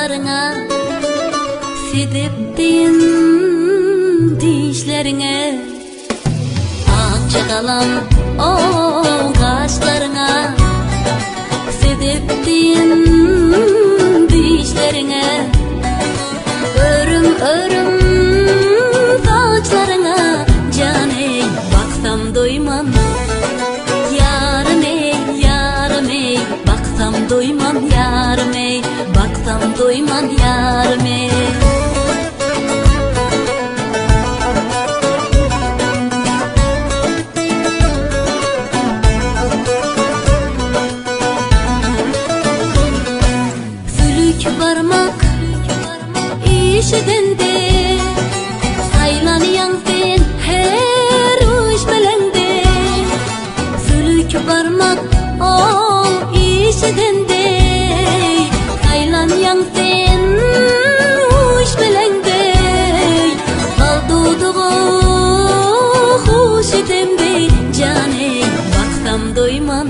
kaşlarına, sedeptin dişlerine, akça kalan o kaşlarına, sedeptin dişlerine, örüm örüm saçlarına, can ey baksam doymam. Yarım ey, yarım ey, baksam doymam yarım ey, baksam doymam yarım ey. Sülük barmak işidende, saylanıyan sen her uç belende. Sülük barmak o işidende, saylanıyan sen uç belende. Kaldıdığı hoş edemde, can ey baksam doymam.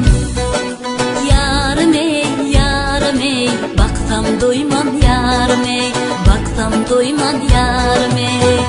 Yarım ey, yarım ey, baksam doymam yarım ey, baksam doymam yarım ey.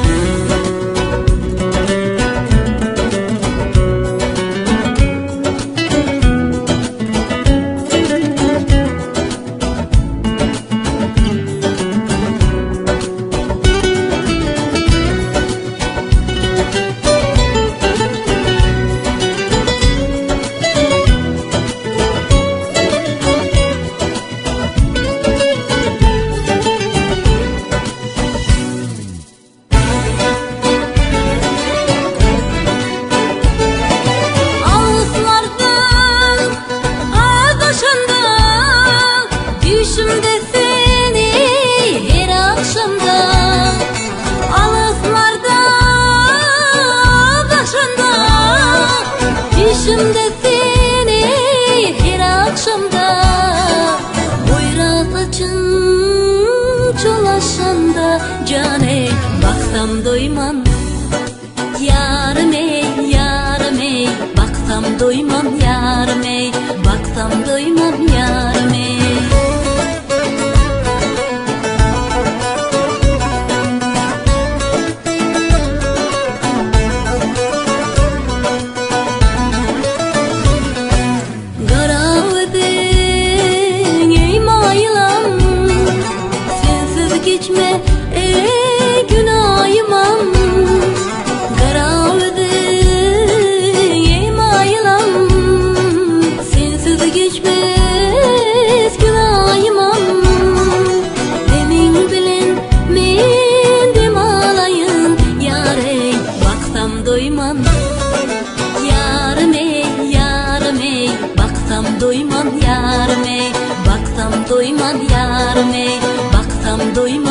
Düşümde seni her akşamda, alıklarda başında. Düşümde seni her akşamda, boyra saçın çolaşanda, can ey baksam doymam. Yarım ey, yarım ey, baksam doymam yarım ey, baksam doymam yarım ey. Geçme ey günahımam, karavdı ey mayılam. Sensiz geçmez günahımam, emin bilen men dem alayım. Yar ey baksam doymam. Yarım ey, yarım ey, baksam doymam yarım ey, baksam doymam yarım ey, baksam doymam.